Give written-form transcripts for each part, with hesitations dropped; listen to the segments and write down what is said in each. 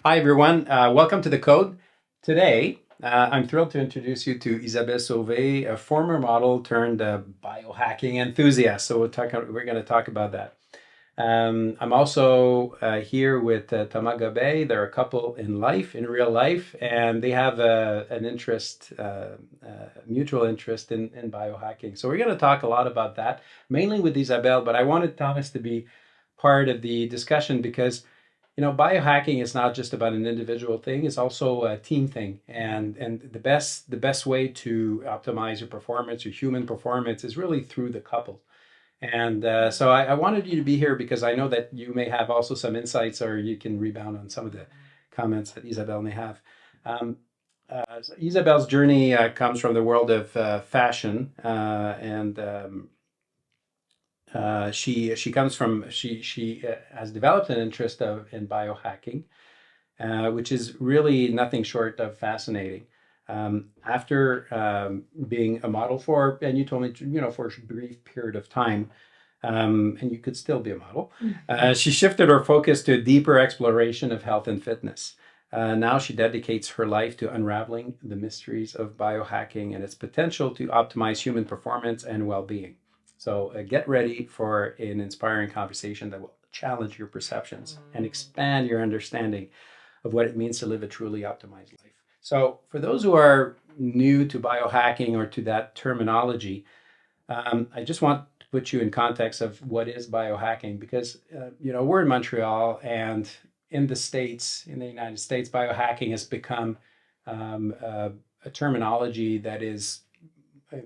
Hi, everyone. Welcome to The Code. Today, I'm thrilled to introduce you to Isabelle Sauvé, a former model turned biohacking enthusiast. We're going to talk about that. I'm also here with Thomas Gobeil. They're a couple in life, in real life, and they have an interest, mutual interest in biohacking. So we're going to talk a lot about that, mainly with Isabelle, but I wanted Thomas to be part of the discussion because biohacking is not just about an individual thing, it's also a team thing. And the best way to optimize your performance, your human performance, is really through the couple. And so I wanted you to be here because I know that you may have also some insights, or you can rebound on some of the comments that Isabelle may have. So Isabelle's journey comes from the world of fashion, and she comes from she has developed an interest in biohacking, which is really nothing short of fascinating. After being a model for, and you told me, for a brief period of time, and you could still be a model, she shifted her focus to a deeper exploration of health and fitness. Now she dedicates her life to unraveling the mysteries of biohacking and its potential to optimize human performance and well-being. So get ready for an inspiring conversation that will challenge your perceptions and expand your understanding of what it means to live a truly optimized life. So for those who are new to biohacking or to that terminology, I just want to put you in context of what is biohacking, because we're in Montreal, and in the States, in the United States, biohacking has become a terminology that is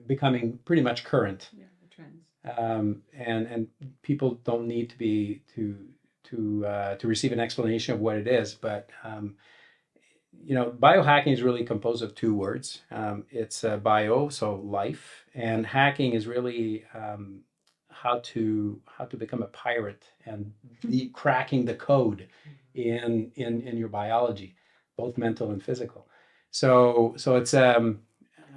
becoming pretty much current. Yeah, the trends. And people don't need to be to receive an explanation of what it is, but biohacking is really composed of two words. It's bio, so life, and hacking is really how to become a pirate and cracking the code in your biology, both mental and physical. So it's I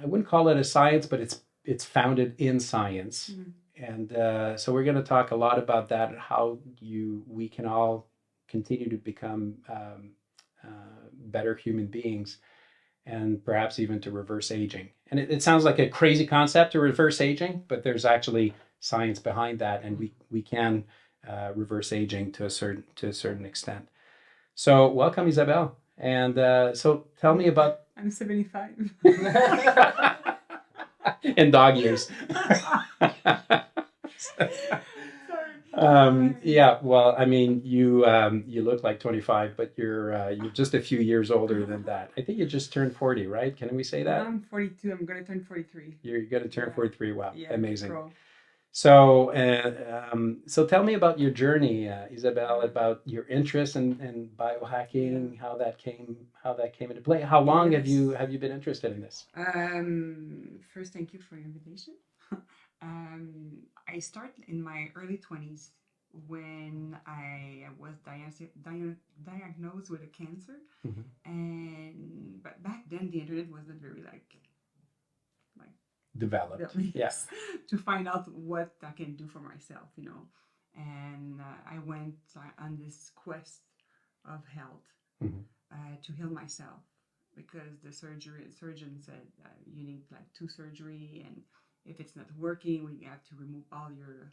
wouldn't call it a science, but it's founded in science. And so we're going to talk a lot about that and how we can all continue to become better human beings, and perhaps even to reverse aging. And it sounds like a crazy concept, to reverse aging, but there's actually science behind that, and we can reverse aging to a certain extent. So welcome, Isabelle. And so tell me about. I'm 75. In dog years. Yeah, well, I mean, you look like 25, but you're just a few years older than that. I think you just turned 40, right? Can we say that? I'm 42. I'm going to turn 43. You're going to turn 43. Wow, Yeah, amazing. pro. So tell me about your journey, Isabelle, about your interest in biohacking, how that came into play. How long have you been interested in this? First, thank you for your invitation. I started in my early 20s when I was diagnosed with a cancer. But back then the internet wasn't very like Developed. Yes, to find out what I can do for myself, And I went on this quest of health to heal myself, because the surgeon said you need like 2 surgery, and if it's not working, we have to remove all your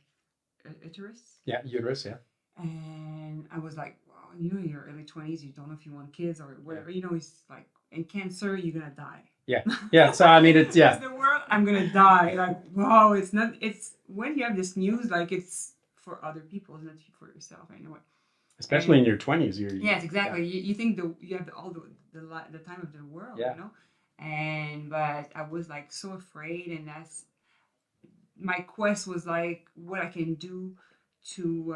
uterus. Yeah, uterus. Yeah. And I was like, well, in your early 20s, you don't know if you want kids or whatever. It's like, in cancer, you're gonna die. Yeah, yeah. So I mean, it's It's the world. I'm gonna die. Like, wow, it's not. It's when you have this news, like it's for other people, it's not for yourself. I know it. Especially in your 20s, Yes, exactly. Yeah. You think you have all the time of the world, Yeah. But I was like so afraid, and that's my quest was like what I can do to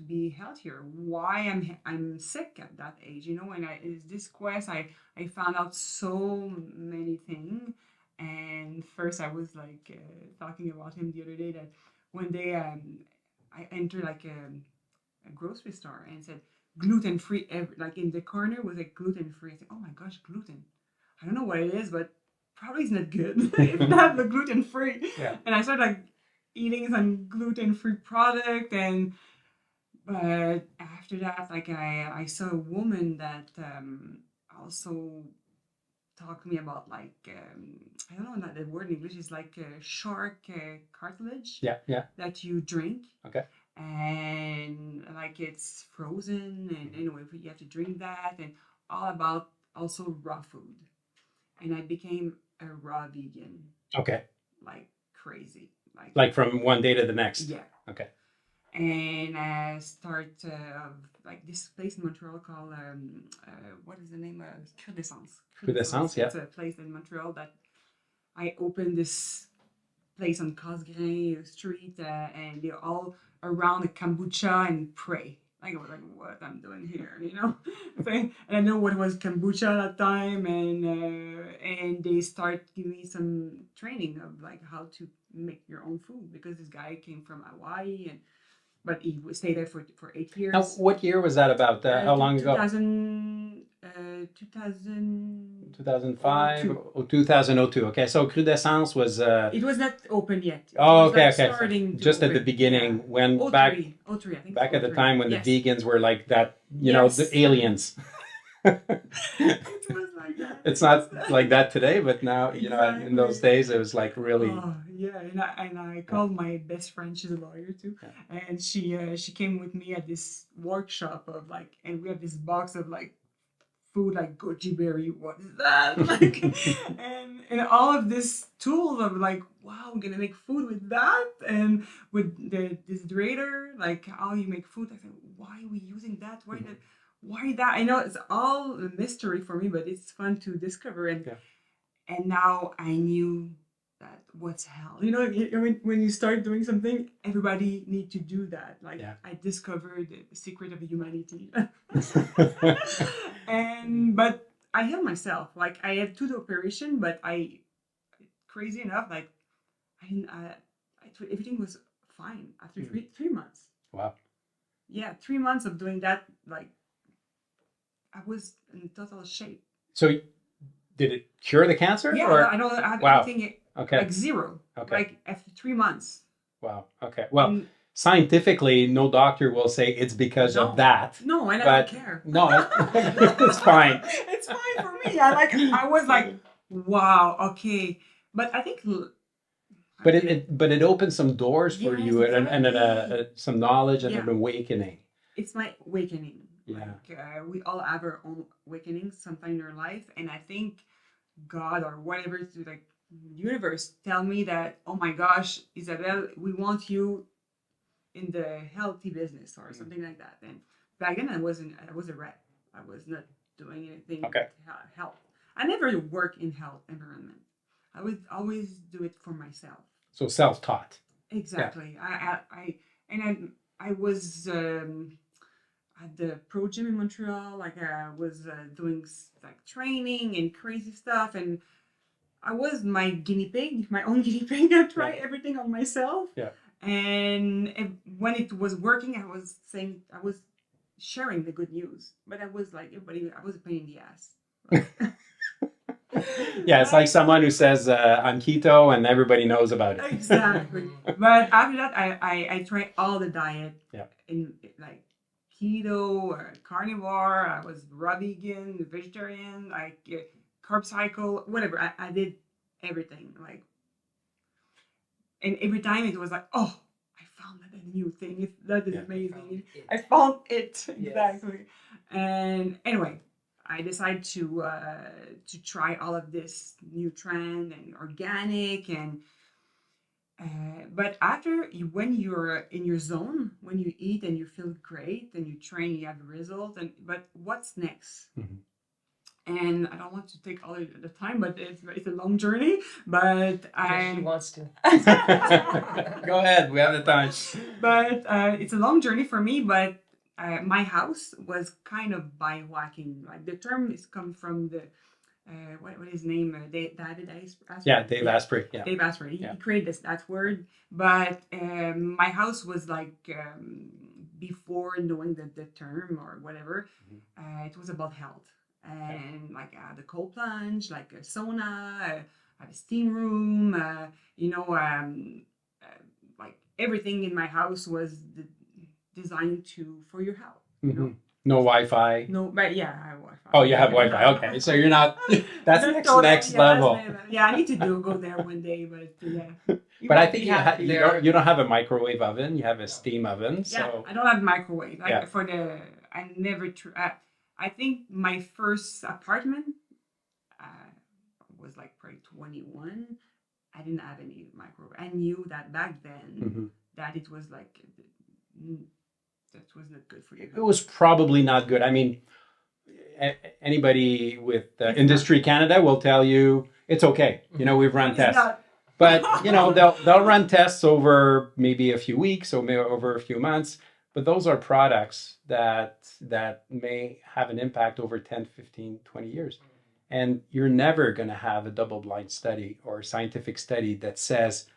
be healthier. Why I'm sick at that age, And is this quest, I found out so many things. And first, I was like talking about him the other day, that one day I entered like a grocery store and it said gluten free. Like in the corner was like gluten free. I said, oh my gosh, gluten! I don't know what it is, but probably it's not good if not the gluten free. Yeah. And I started like eating some gluten free product, and But after that, like I saw a woman that also talked to me about like I don't know that the word in English is like shark cartilage Yeah, yeah. that you drink, Okay. and like it's frozen, and Mhm. anyway you have to drink that, and all about also raw food. And I became a raw vegan Okay. like crazy, like Like from one day to the next. yeah. Okay. And I start like this place in Montreal called what is the name of Crudescence. Coup d'essence, yeah. It's a place in Montreal that I opened this place on Casgrain Street, and they're all around the kombucha and pray. Like I was like, what I'm doing here, you know? And I know what was kombucha at that time, and they start giving me some training of like how to make your own food, because this guy came from Hawaii, and but he stayed there for eight Now, years. what year was that about? How long ago? 2005 2002. or 2002. Okay, so Crudescence was It was not open yet. It oh, was okay, like okay. So starting to just at the open. beginning, Yeah. when Oh back three, oh three. I think back it's at the 03. time when the Yes. vegans were like that, you know, the Yes. aliens. It was like that. It's not like that today, but now, you know, in those Exactly. days, it was like really, Oh yeah, and I yeah, called my best friend. She's a lawyer too, yeah. and she came with me at this workshop of like, and we have this box of like food like goji berry. What is that? Like, and all of this tools of like, wow, I'm gonna make food with that, and with the dehydrator, like how you make food. I said, why are we using that? Why Mhm. that? Why that? I know it's all a mystery for me, but it's fun to discover. Yeah. And now I knew that what's hell. You know, when you start doing something, everybody need to do that. Like Yeah. I discovered the secret of humanity. And but I healed myself. Like I had two operation, but I crazy enough, like I didn't. Everything was fine after Mhm. three months. Wow. Yeah, 3 months of doing that. Like I was in total shape. So did it cure the cancer Yeah, or? I don't have Wow. anything Okay. like zero. Okay. Like after 3 months. Wow. Okay. Well, And scientifically, no doctor will say it's because of no, that. no, and I But don't care. no, it's fine. It's fine for me. I was like, wow, okay. But I think But it opened some doors for yes, you and exactly. some knowledge and Yeah, an awakening. it's my awakening. Yeah. Like we all have our own awakenings sometime in our life, and I think God or whatever to like universe tell me that, oh my gosh, Isabelle, we want you in the healthy business or Mm. something like that. And back then I was a rep. I was not doing anything with Okay. health. I never work in health environment. I would always do it for myself. So self-taught. Yeah. Exactly. I was at the pro gym in Montreal. Like I was doing like training and crazy stuff, and I was my guinea pig, my own guinea pig. I tried Yeah. everything on myself. Yeah. And when it was working, I was saying, I was sharing the good news. But I was like, everybody, I was a pain in the ass. Like, Yeah, it's like someone who says I'm keto and everybody knows about it. exactly. But after that, I tried all the diet. Yeah. In like keto, carnivore. I was raw vegan, vegetarian, like carb cycle, whatever. I did everything. Like, and every time it was like, oh, I found that a new thing. That is Yeah. amazing. I found it exactly. And anyway, I decided to try all of this new trend and organic and but after when you're in your zone, when you eat and you feel great and you train, you have a result. And but what's next? Mhm. And I don't want to take all of the time, but it's a long journey. But She wants to. Go ahead, we have the time. But it's a long journey for me. But my house was kind of biohacking. Like the term is come from the what is his name? David Asprey. Yeah, Dave Asprey. Yeah. Dave Asprey. Yeah. He created that word. But my house was like before knowing the term or whatever. It was about health and like the cold plunge, like a sauna, a steam room. You know, like everything in my house was designed to for your health. No Wi-Fi. No, but yeah, I have Wi-Fi. Oh, you have Wi-Fi. Okay, so you're not. That's next Yeah, level. yeah, I need to go there one day, but yeah. But I think you don't have a microwave oven. You have a steam oven. So yeah, I don't have microwave. Like yeah. I never. I think my first apartment was like probably 21. I didn't have any microwave. I knew that back then that it was like that was not good for you. It was probably not good. I mean, anybody with Industry Canada will tell you it's okay. We've run tests. But they'll run tests over maybe a few weeks or maybe over a few months. But those are products that may have an impact over 10, 15, 20 years. And you're never going to have a double-blind study or scientific study that says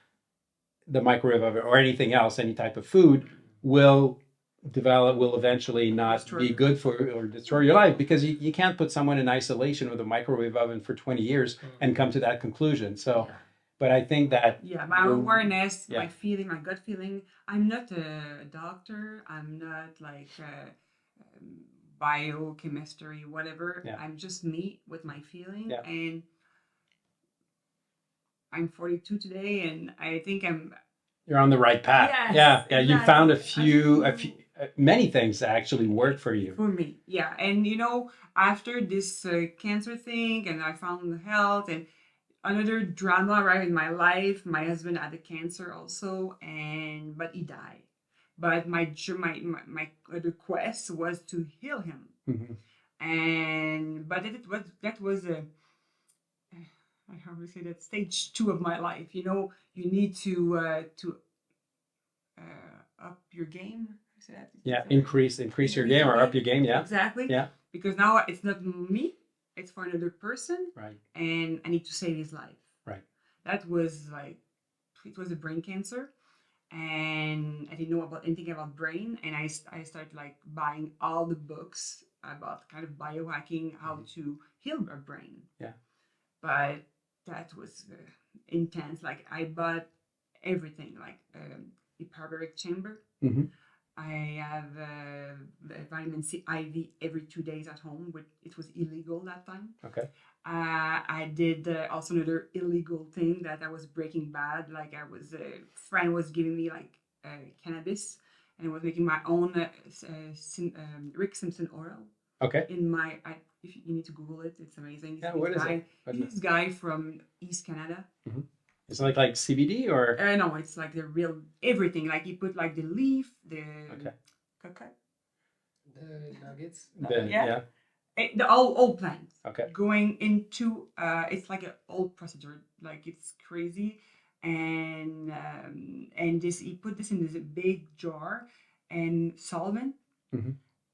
the microwave oven or anything else, any type of food, will eventually not be good for or destroy your life, because you can't put someone in isolation with a microwave oven for 20 years and come to that conclusion. So, but I think that my awareness, my feeling, my gut feeling. I'm not a doctor. I'm not like biochemistry, whatever. I'm just me with my feeling, and I'm 42 today, and I think you're on the right path. Yes, yeah. Exactly. You found a few many things that actually work for you. For me, yeah. And after this cancer thing, and I found health, and another drama right in my life. My husband had a cancer also, but he died. But my other quest was to heal him, but that was a how do we say that, stage 2 of my life. You need to up your game. Increase your game or up your game. Yeah, exactly. Yeah, because now it's not me; it's for another person, right? And I need to save his life. Right. That was it was a brain cancer, and I didn't know anything about brain, and I started like buying all the books about kind of biohacking, how to heal our brain. Yeah. But that was intense. Like I bought everything, like hyperbaric chamber. I have vitamin C IV every 2 days at home. It was illegal that time. Okay. I did also another illegal thing that I was breaking bad. Like a friend was giving me like cannabis, and I was making my own Rick Simpson oil. Okay. If you need to Google it, it's amazing. Yeah, what is it? This guy from East Canada. It's like CBD or? No, it's like the real everything. Like you put like the leaf, the coconut, the nuggets. The old plants. Okay. Going into it's like an old procedure. Like it's crazy, and he put this in this big jar and solvent.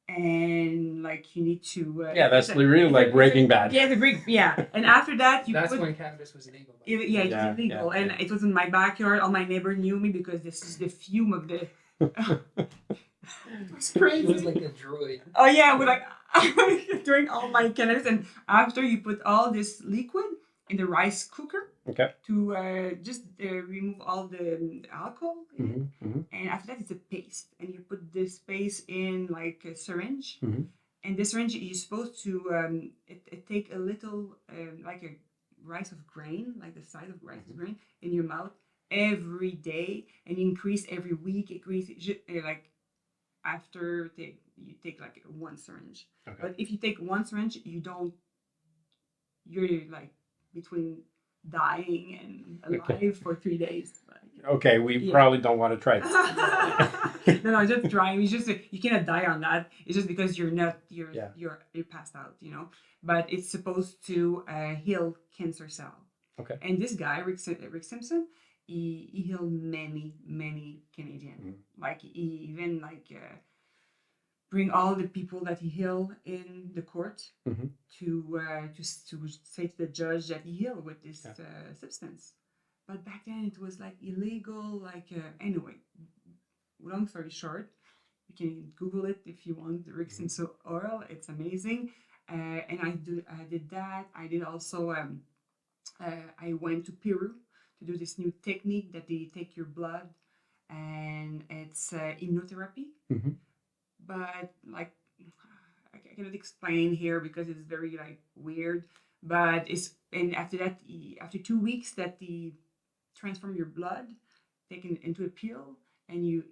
And like you need to that's really like Breaking Bad. And after that that's when cannabis was illegal. It was illegal, and it was in my backyard. All my neighbor knew me because this is the fume of the it was crazy. It was like a droid. Oh yeah, we're like doing all my cannabis, and after you put all this liquid in the rice cooker to just remove all the alcohol, and after that it's a paste, and you put this paste in like a syringe, and this syringe you're supposed to take a little like a rice of grain, like the size of rice of grain, in your mouth every day, and you increase every week. Increase like after you take like one syringe. But if you take one syringe, you're like between dying and alive for 3 days. Okay, we probably don't want to try this. No, just trying. It's just you cannot die on that. It's just because you're passed out, But it's supposed to heal cancer cell. Okay. And this guy, Rick Simpson, he healed many Canadians. Like he even bring all the people that he healed in the court to say to the judge that he healed with this substance. But back then it was like illegal. Anyway, long story short, you can Google it if you want. The Rick Simpson oil, it's amazing. And I did that. I did also. I went to Peru to do this new technique that they take your blood, and it's immunotherapy. Mm-hmm. But like I cannot explain here because it's very like weird. But it's and after that, after 2 weeks, that the transform your blood, taken into a pill, and you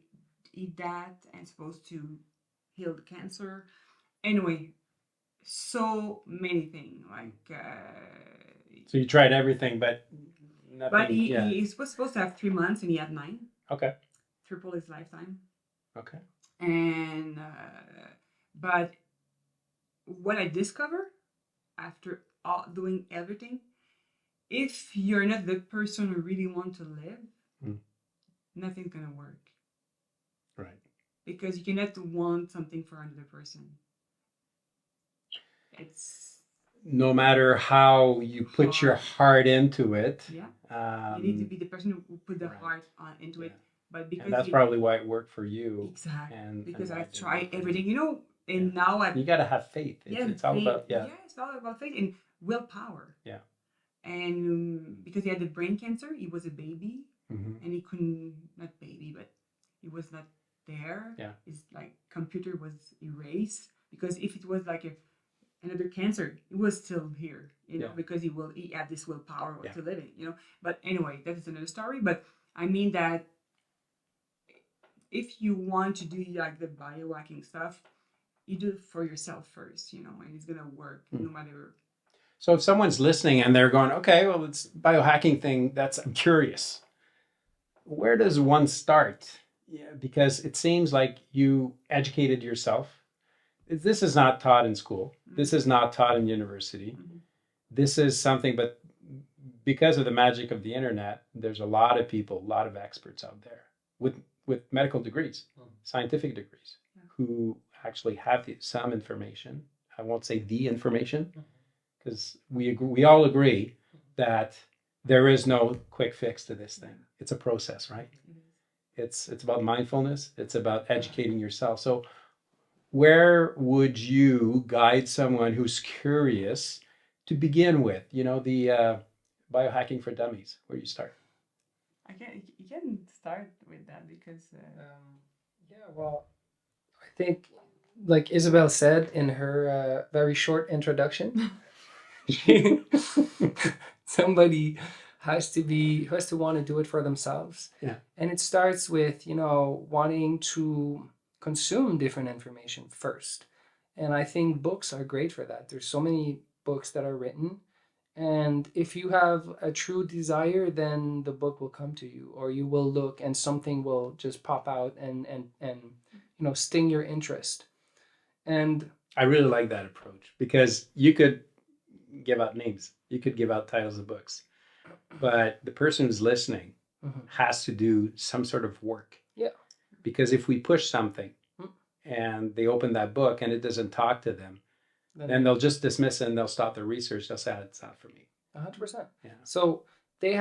eat that, and it's supposed to heal the cancer. Anyway, so many things like. So you tried everything, but nothing. But Yeah. he was supposed to have 3 months, and he had 9. Okay. Triple his lifetime. Okay. And but what I discovered after doing everything, if you're not the person who really want to live, nothing's gonna work. Right. Because you cannot want something for another person. It's no matter how you put your heart into it. Yeah. You need to be the person who put the heart into it. But because and that's probably why it worked for you. Exactly. And because why I it didn't tried work for everything, me. and now I You gotta have faith. It's all faith. about It's all about faith and willpower. Yeah. And because he had the brain cancer, he was a baby, Mm-hmm. and he couldn't, not baby, but he was not there. Yeah. His like computer was erased, because if it was like another cancer, it was still here, because he had this willpower to live in, But anyway, that is another story. But I mean that if you want to do like the biohacking stuff, you do it for yourself first, and it's gonna work no matter. So if someone's listening and they're going, okay, well, it's biohacking thing, I'm curious. Where does one start? Yeah, because it seems like you educated yourself. This is not taught in school. Mm-hmm. This is not taught in university. Mm-hmm. This is something, but because of the magic of the internet, there's a lot of people, a lot of experts out there with medical degrees, scientific degrees, who actually have some information. I won't say the information, because we all agree that there is no quick fix to this thing. It's a process, right? It's about mindfulness. It's about educating yourself. So where would you guide someone who's curious to begin with? The biohacking for dummies. Where do you start? You can start with that because well, I think, like Isabelle said in her very short introduction, somebody has to want to do it for themselves. Yeah. And it starts with, wanting to consume different information first. And I think books are great for that. There's so many books that are written. And if you have a true desire, then the book will come to you, or you will look and something will just pop out and sting your interest. And I really like that approach, because you could give out names, you could give out titles of books, but the person who's listening has to do some sort of work. Yeah. Because if we push something and they open that book and it doesn't talk to them, then they'll just dismiss it and they'll stop their research. They'll say, it's not for me. 100%. Yeah. So you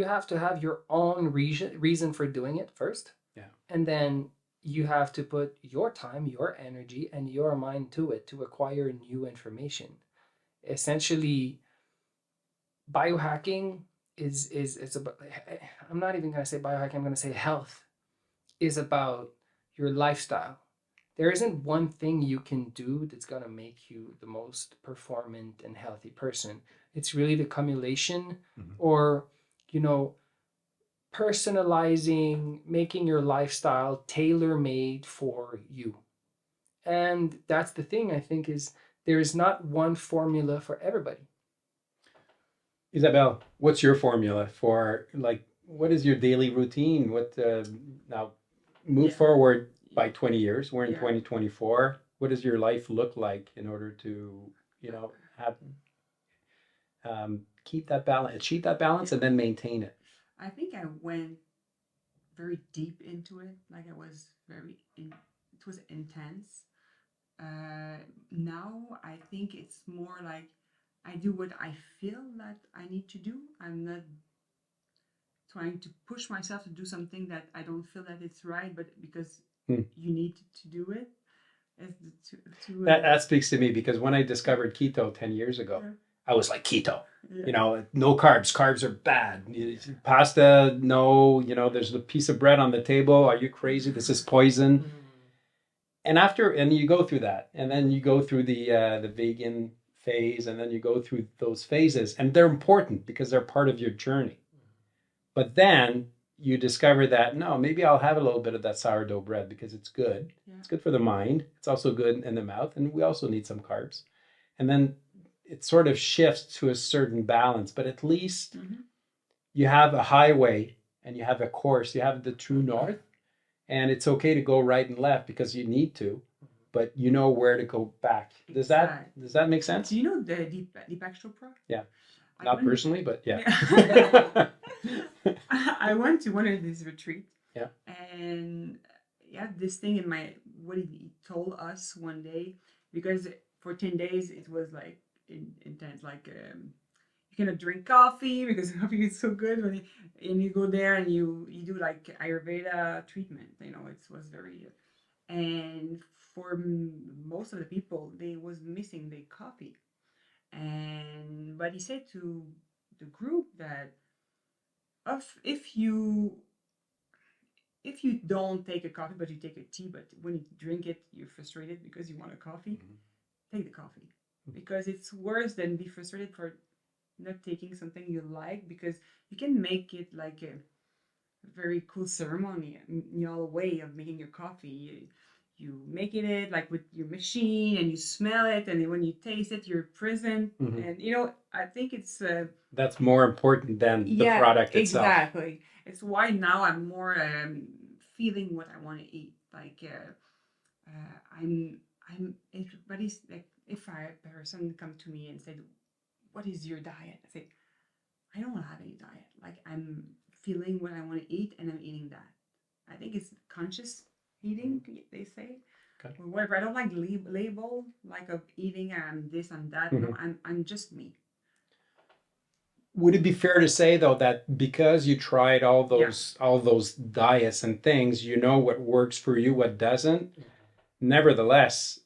have to have your own reason for doing it first. Yeah. And then you have to put your time, your energy, and your mind to it to acquire new information. Essentially, biohacking is about, I'm not even going to say biohacking, I'm going to say health is about your lifestyle. There isn't one thing you can do that's going to make you the most performant and healthy person. It's really the accumulation or, personalizing, making your lifestyle tailor-made for you. And that's the thing, I think, is there is not one formula for everybody. Isabelle, what's your formula for, what is your daily routine? Now move forward by 20 years. We're in 2024. What does your life look like in order to, have keep that balance, achieve that balance, and then maintain it? I think I went very deep into it. Like I was it was intense. Now I think it's more like I do what I feel that I need to do. I'm not trying to push myself to do something that I don't feel that it's right, but because you need to do it. That speaks to me, because when I discovered keto 10 years ago, I was like keto. Yeah. You know, no carbs. Carbs are bad. Pasta, no. You know, there's a piece of bread on the table. Are you crazy? This is poison. And you go through that, and then you go through the vegan phase, and then you go through those phases, and they're important because they're part of your journey. But then you discover that no, maybe I'll have a little bit of that sourdough bread because it's good. Yeah. It's good for the mind. It's also good in the mouth, and we also need some carbs. And then it sort of shifts to a certain balance, but at least you have a highway and you have a course, you have the true north, and it's okay to go right and left because you need to, but you know where to go back. Does that make sense? Do you know the Deepak Chopra? Yeah. Not personally, but yeah. I went to one of his retreats. Yeah. And this thing in what he told us one day, because for 10 days it was like intense, like you cannot drink coffee because coffee is so good, and you go there and you do like Ayurveda treatment, you know, it was very, and for most of the people, they was missing the coffee. But he said to the group that if you don't take a coffee but you take a tea, but when you drink it you're frustrated because you want a coffee, take the coffee, because it's worse than be frustrated for not taking something you like, because you can make it like a very cool ceremonial way of making your coffee. You making it like with your machine and you smell it, and then when you taste it you're present. And you know, I think it's that's more important than the product itself. Exactly. It's why now I'm more feeling what I want to eat. Like I'm everybody's like, if a person come to me and said, what is your diet? I say, I don't have any diet. Like, I'm feeling what I want to eat and I'm eating that. I think it's conscious eating, they say. Okay. Or whatever. I don't like label like of eating and this and that. No, I'm just me. Would it be fair to say though that because you tried all those diets and things, you know what works for you, what doesn't? Nevertheless,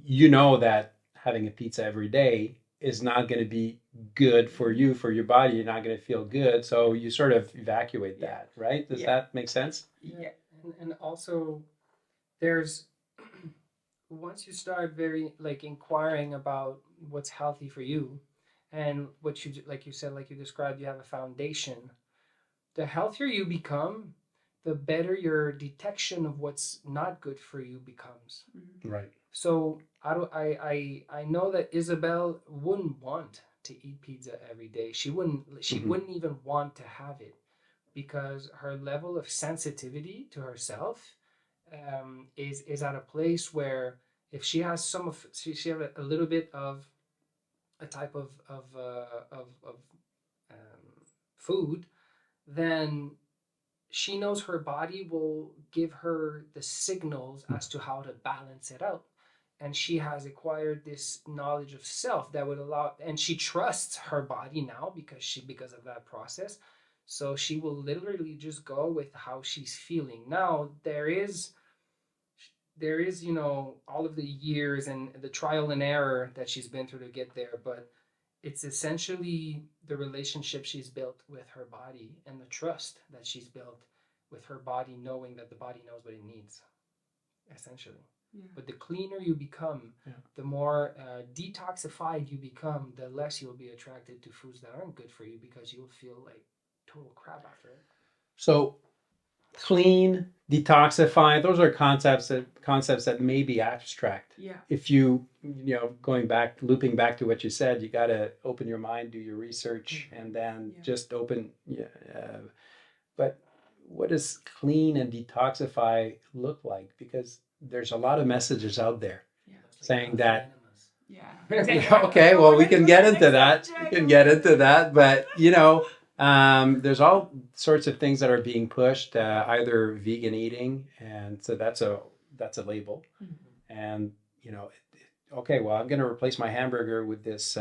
you know that having a pizza every day is not going to be good for you, for your body. You're not going to feel good. So you sort of evacuate that, right? Does that make sense? Yeah. And also there's, once you start very like inquiring about what's healthy for you and what you, like you said, like you described, you have a foundation, the healthier you become, the better your detection of what's not good for you becomes. Right. So I know that Isabelle wouldn't want to eat pizza every day. She wouldn't even want to have it, because her level of sensitivity to herself is at a place where if she has she have a little bit of a type of food, then she knows her body will give her the signals as to how to balance it out. And she has acquired this knowledge of self that would allow, and she trusts her body now because of that process. So she will literally just go with how she's feeling. Now there is, you know, all of the years and the trial and error that she's been through to get there, but it's essentially the relationship she's built with her body and the trust that she's built with her body, knowing that the body knows what it needs, essentially. Yeah. But the cleaner you become, the more detoxified you become, the less you'll be attracted to foods that aren't good for you, because you'll feel like total crap after it. So clean, detoxify, those are concepts that may be abstract. Yeah. If looping back to what you said, you got to open your mind, do your research, and then just open. But what does clean and detoxify look like? Because there's a lot of messages out there saying that. Yeah. Okay. Well, we can get into that. But there's all sorts of things that are being pushed, either vegan eating, and so that's a label. And okay, well, I'm going to replace my hamburger with this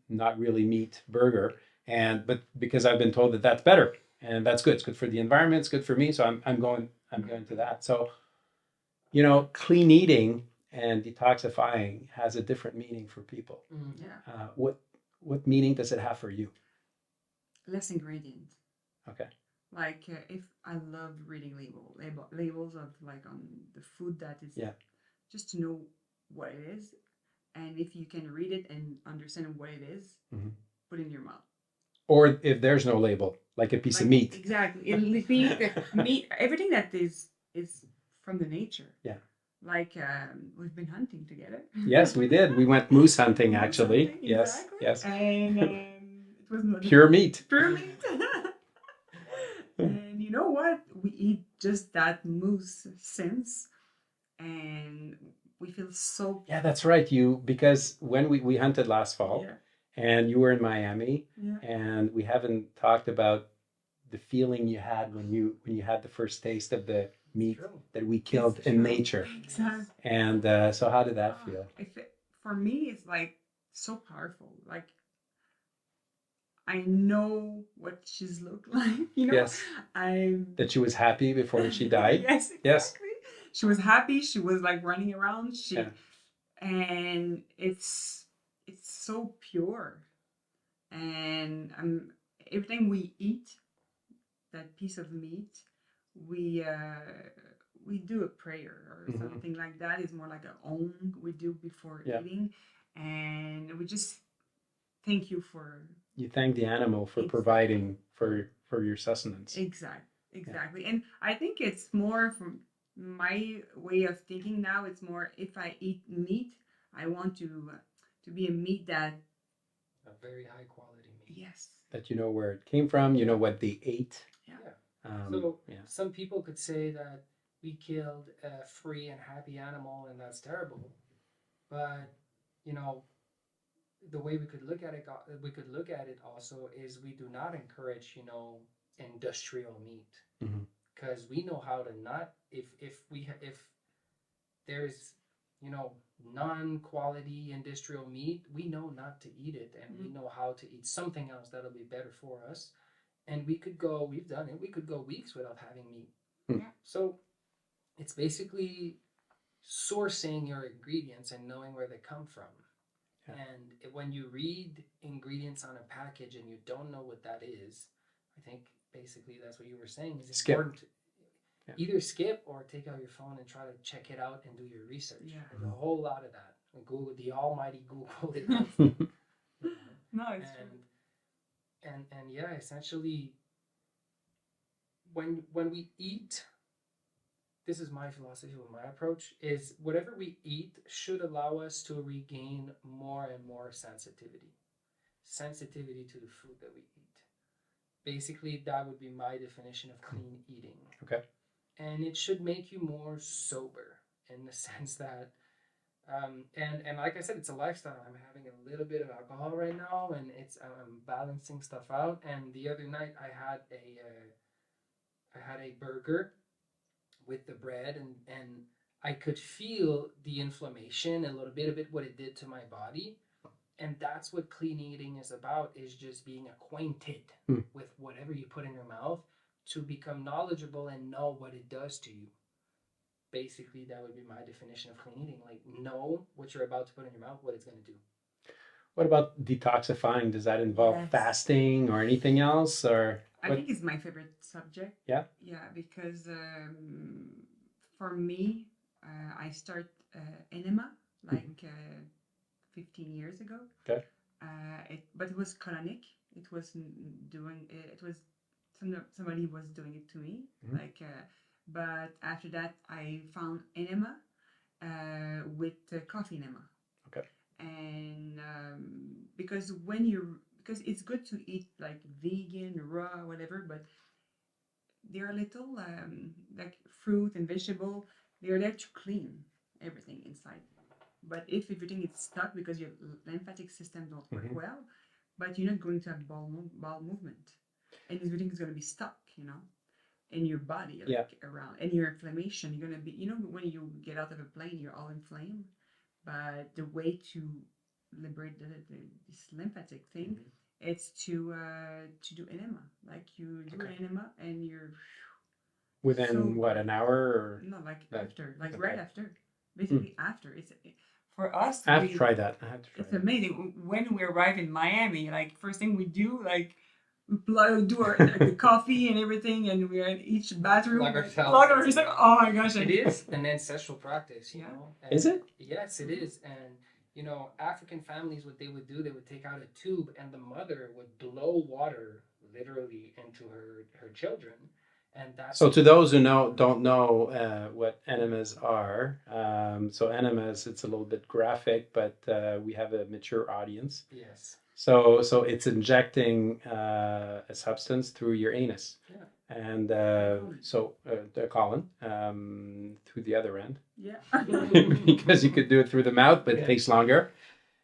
not really meat burger, but because I've been told that that's better and that's good. It's good for the environment. It's good for me. So I'm going to that. So clean eating and detoxifying has a different meaning for people. Yeah. What meaning does it have for you? Less ingredients. Okay. Like if I love reading labels of like on the food that is, just to know what it is, and if you can read it and understand what it is, put it in your mouth. Or if there's no label, like a piece of meat. Exactly. Meat, everything that is from the nature. Yeah. Like we've been hunting together. Yes, we did. We went moose hunting, actually. Hunting, Yes, exactly. yes. And it was not Pure meat. Pure meat. And you know what? We eat just that moose since, and we feel so. Yeah, that's right. Because when we hunted last fall, and you were in Miami, and we haven't talked about the feeling you had when you had the first taste of the meat that we killed in nature. Exactly. And so how did that feel? For me, it's like so powerful. Like I know what she's looked like, you know. Yes. That she was happy before she died. Yes, exactly. Yes. She was happy. She was like running around. And it's so pure. And every time we eat that piece of meat, we do a prayer or something like that. It's more like a om we do before eating, and we just thank you for. You thank the animal for providing for your sustenance. Exactly. And I think it's more from my way of thinking now. It's more if I eat meat, I want to be a meat that a very high quality meat. Yes. That you know where it came from. You know what they ate. Some people could say that we killed a free and happy animal, and that's terrible. But you know, the way we could look at it also is we do not encourage industrial meat, because we know how to not if there's non-quality industrial meat, we know not to eat it, and we know how to eat something else that'll be better for us. And we've done it, we could go weeks without having meat. So it's basically sourcing your ingredients and knowing where they come from. And when you read ingredients on a package and you don't know what that is, I think basically that's what you were saying is important. Either skip or take out your phone and try to check it out and do your research. There's a whole lot of that. Google, the almighty Google it. No, it's true. And essentially, when we eat, this is my philosophy or my approach, is whatever we eat should allow us to regain more and more sensitivity to the food that we eat. Basically, that would be my definition of clean eating. Okay. And it should make you more sober in the sense that, and like I said, it's a lifestyle. I'm having a little bit of alcohol right now, and I'm balancing stuff out. And the other night, I had a burger with the bread, and I could feel the inflammation, a little bit of it, what it did to my body. And that's what clean eating is about, is just being acquainted with whatever you put in your mouth, to become knowledgeable and know what it does to you. Basically, that would be my definition of clean eating. Like, know what you're about to put in your mouth, what it's going to do. What about detoxifying? Does that involve fasting or anything else? Or I think it's my favorite subject. Yeah? Yeah, because for me, I started enema like 15 years ago. Okay. But it was colonic. It was somebody was doing it to me. But after that, I found enema with coffee enema. Okay. And because it's good to eat like vegan, raw, whatever, but they're little like fruit and vegetable. They're there to clean everything inside. But if everything is stuck because your lymphatic system don't work well, but you're not going to have bowel movement, and everything is going to be stuck, in your body, around, and your inflammation. You're going to be, when you get out of a plane, you're all inflamed. But the way to liberate this lymphatic thing, it's to do enema. Like you do an enema, and you're within an hour or no, like after, like right after. basically after. It's for us. I have to try that. I have to try It's that. amazing when we arrive in Miami. Like first thing we do, like we do our the coffee and everything, and we're in each bathroom. Plug ourselves. Plug ourselves. Oh my gosh! It is an ancestral practice, you Yeah. know. Is it? Yes, it is. And you know, African families, what they would do, they would take out a tube, and the mother would blow water literally into her children, and that's So to those who don't know what enemas are, so enemas, it's a little bit graphic, but we have a mature audience. yes, So it's injecting a substance through your anus, yeah, and the colon through the other end, Yeah. because you could do it through the mouth, but it Yeah. takes longer,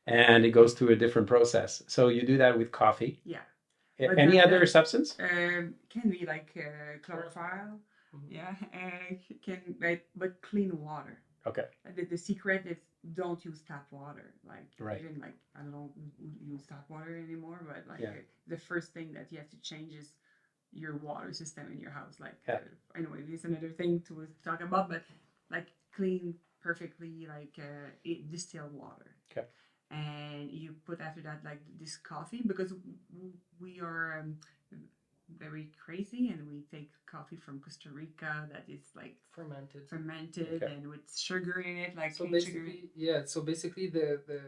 and it goes through a different process. So you do that with coffee. Yeah. Any other substance? Can be like chlorophyll. Mhm. Yeah. Can but clean water. Okay. The secret is don't use tap water. Like Right. even like I don't use tap water anymore, but like Yeah. the first thing that you have to change is your water system in your house. Like Yeah. anyway, it's another thing to talk about, but like clean perfectly like distilled water. Okay. And you put after that like this coffee because we are very crazy and we take coffee from Costa Rica that is like fermented. Okay. and with sugar in it, like So cane sugar. basically, yeah. So basically, the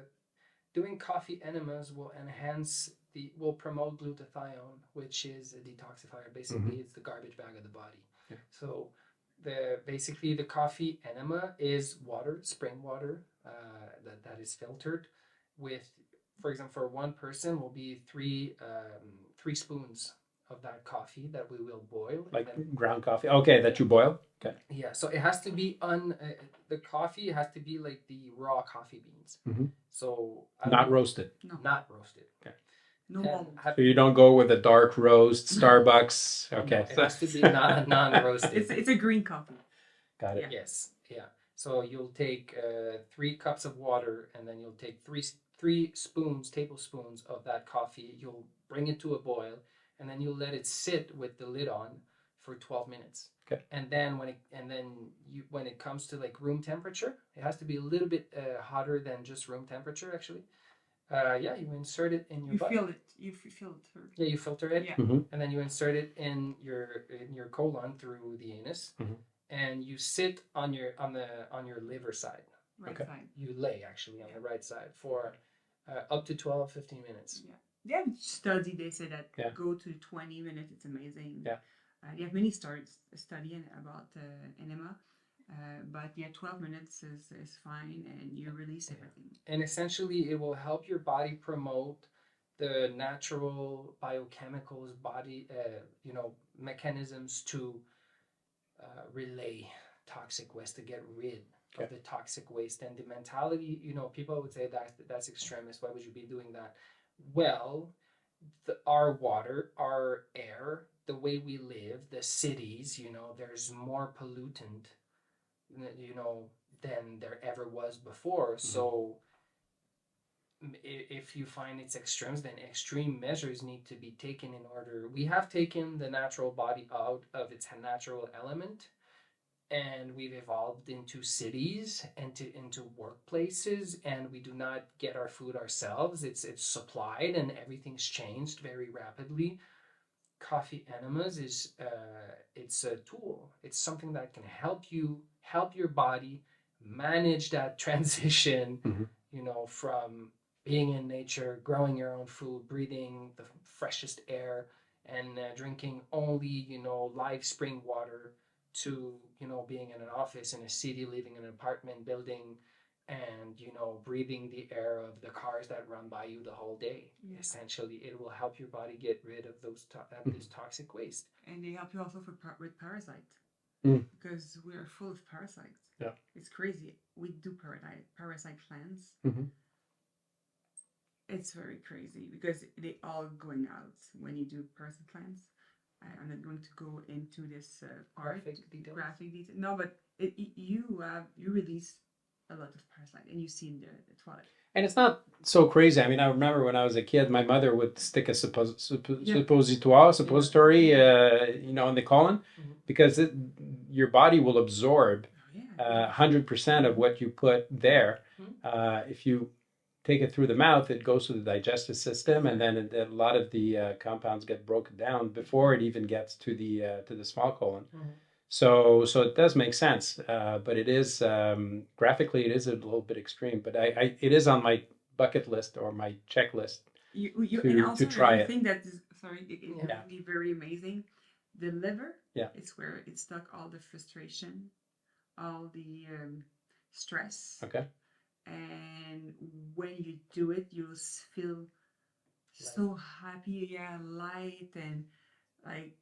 doing coffee enemas will promote glutathione, which is a detoxifier. Basically, it's the garbage bag of the body. Yeah. So the coffee enema is water, spring water, that is filtered with, for example, for one person will be three spoons of that coffee that we will boil. Like and then, ground coffee. Okay, that you boil. Okay. yeah, so it has to be the coffee has to be like the raw coffee beans. Mhm. So Not roasted. No, not roasted. no And bubbles. So you don't go with a dark roast Starbucks. Okay. It has to be non-roasted. It's a green coffee. Got it. Yeah. Yes, yeah. So you'll take 3 cups of water, and then you'll take three tablespoons of that coffee. You'll bring it to a boil, and then you'll let it sit with the lid on for 12 minutes. Okay. And then when it comes to like room temperature, it has to be a little bit hotter than just room temperature, actually. You insert it in your butt. You feel it through. Yeah, you filter it, Yeah. Mhm. and then you insert it in your colon through the anus, Mhm. and you sit on your liver side. Right Okay. side. You lay actually on the right side for up to 15 minutes. Yeah. They have study. They say that Yeah. go to 20 minutes. It's amazing. Yeah. You have many studying about enema, but yeah, 12 minutes is fine, and you release everything. And essentially, it will help your body promote the natural biochemicals, mechanisms to relay toxic waste, to get rid of the toxic waste. And the mentality, people would say that's extremist. Why would you be doing that? Well, our water, our air, the way we live, the cities, there's more pollutant, than there ever was before. Mm-hmm. So if you find it's extremes, then extreme measures need to be taken in order. We have taken the natural body out of its natural element, and we've evolved into cities and into workplaces, and we do not get our food ourselves. It's supplied, and everything's changed very rapidly. Coffee enemas is it's a tool. It's something that can help your body manage that transition, Mm-hmm. From being in nature, growing your own food, breathing the freshest air, and drinking only live spring water, to being in an office in a city, living in an apartment building, and breathing the air of the cars that run by you the whole day. Yeah. Essentially, it will help your body get rid of this toxic waste. And they help you also with parasites, because we are full of parasites. Yeah, it's crazy. We do parasite cleanse. Mm-hmm. It's very crazy because they all going out when you do parasite cleanse. I'm not going to go into this graphic detail. No, but you release a lot of parasite, and you see in the toilet. And it's not so crazy. I mean, I remember when I was a kid, my mother would stick a suppository, in the colon, because your body will absorb 100% of what you put there. If you take it through the mouth, it goes through the digestive system, and then a lot of the compounds get broken down before it even gets to the small colon. So it does make sense, but it is graphically it is a little bit extreme. But it is on my bucket list or my checklist and also to try the it. thing that is it can be very amazing. The liver, it's where it stuck all the frustration, all the stress. Okay. And when you do it, you'll feel so happy, light, and like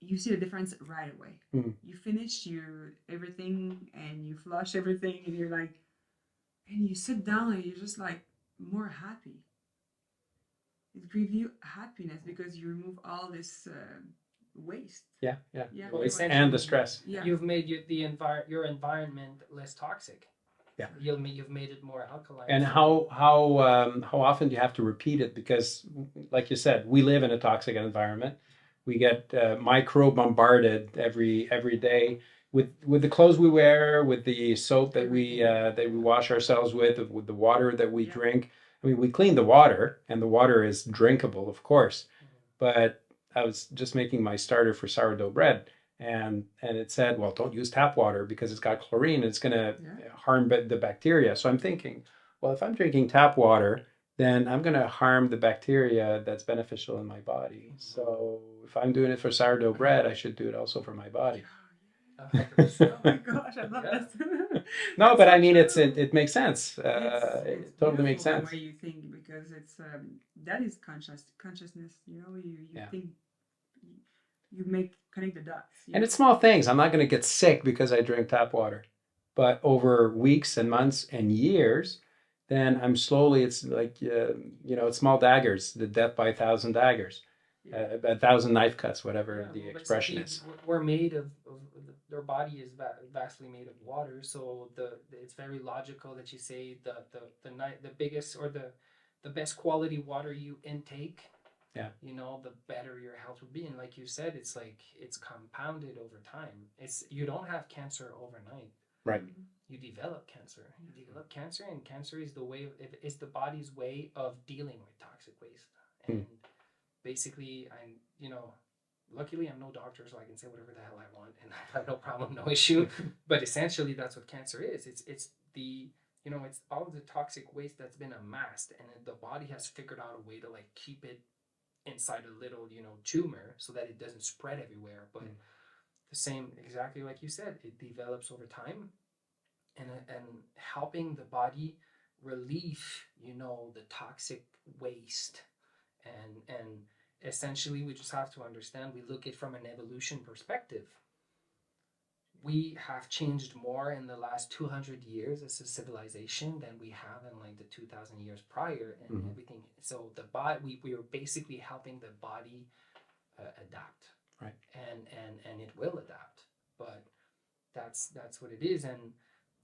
you see the difference right away. You finish everything and you flush everything, and you're like, and you sit down and you're just like more happy. It gives you happiness because you remove all this waste. Yeah. Well, and the stress. You've made your environment less toxic. Yeah. You've made it more alkaline. And how often do you have to repeat it? Because, like you said, we live in a toxic environment. We get micro bombarded every day with the clothes we wear, with the soap that we wash ourselves with the water that we drink. I mean, we clean the water, and the water is drinkable, of course. But I was just making my starter for sourdough bread, and it said, well, don't use tap water because it's got chlorine. It's going to harm the bacteria. So I'm thinking, well, if I'm drinking tap water, then I'm going to harm the bacteria that's beneficial in my body. So if I'm doing it for sourdough bread, I should do it also for my body. Oh my gosh, I love this. No, but I mean, it makes sense. It totally makes sense. The way you think, because it's that is consciousness. You know, you think, you connect the dots. And it's small things. I'm not going to get sick because I drink tap water, but over weeks and months and years, then I'm slowly. It's like it's small daggers. The death by 1,000 daggers. 1,000 knife cuts, whatever the expression is. We're made of their body is vastly made of water, so it's very logical that you say the biggest or the best quality water you intake, the better your health would be. And like you said, it's like it's compounded over time. You don't have cancer overnight. Right. You develop cancer. And cancer is it's the body's way of dealing with toxic waste. And basically, luckily I'm no doctor, so I can say whatever the hell I want, and I have no problem, no issue. But essentially, that's what cancer is. It's all the toxic waste that's been amassed, and the body has figured out a way to like keep it inside a little tumor so that it doesn't spread everywhere. But the same, exactly like you said, it develops over time, and helping the body relieve the toxic waste. And essentially, we just have to understand, we look at it from an evolution perspective. We have changed more in the last 200 years as a civilization than we have in like the 2,000 years prior, and everything. So the body, we are basically helping the body adapt, right? And it will adapt. But that's what it is. And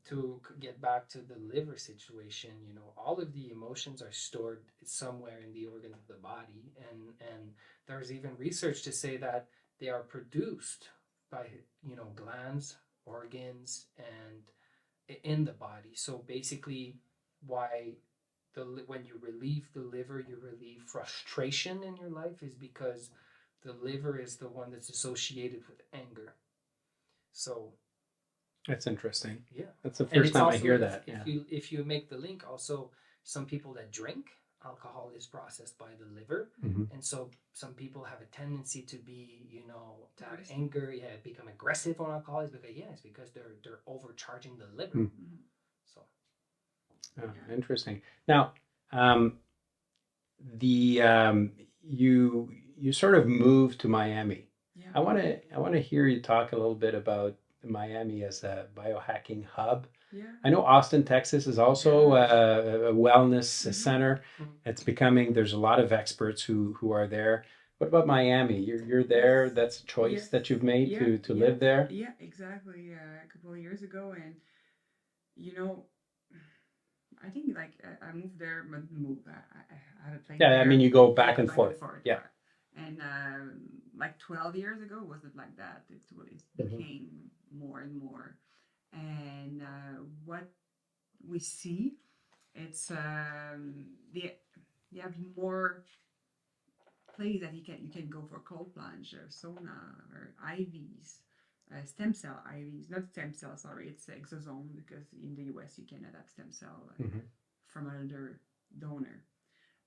to get back to the liver situation, all of the emotions are stored somewhere in the organs of the body, and there's even research to say that they are produced by glands, organs, and in the body. So basically, when you relieve the liver, you relieve frustration in your life, is because the liver is the one that's associated with anger. So that's interesting. Yeah, that's the first time I hear that. If you make the link, also some people that drink alcohol is processed by the liver, and so some people have a tendency to be, to have anger, become aggressive on alcohol. Is because they're overcharging the liver. So, interesting. Now, you sort of moved to Miami. Yeah. I want to hear you talk a little bit about Miami as a biohacking hub. Yeah. I know Austin, Texas is also a wellness center. It's becoming, there's a lot of experts who are there. What about Miami? You're there. That's a choice that you've made to live there. Yeah, exactly. A couple of years ago, and I think like I moved there, but I have a place. Yeah, I mean you go back and forth. Yeah. And like 12 years ago, was it like that? It became more and more. And what we see, it's you have more place that you can go for cold plunge or sauna or IVs, stem cell IVs, not stem cell, sorry, it's exosome because in the US you cannot have stem cell Mhm. from another donor.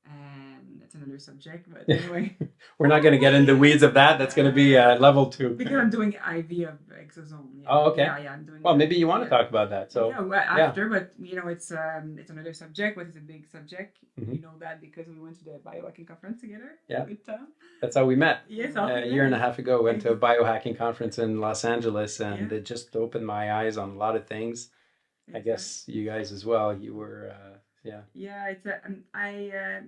And that's another subject, but anyway. We're not going to get into the weeds of that. That's going to be level 2. Because I'm doing IV of exosome. Yeah. Oh, okay. Yeah, I'm doing. Well, maybe you want to talk about that. So yeah, well, after, but it's another subject, but it's a big subject. Mhm. You know that because we went to the biohacking conference together. Yeah. Good time. That's how we met. Yes, A year and a half ago, went to a biohacking conference in Los Angeles, and Yeah. it just opened my eyes on a lot of things. I guess you guys as well. You were, yeah. Yeah, it's I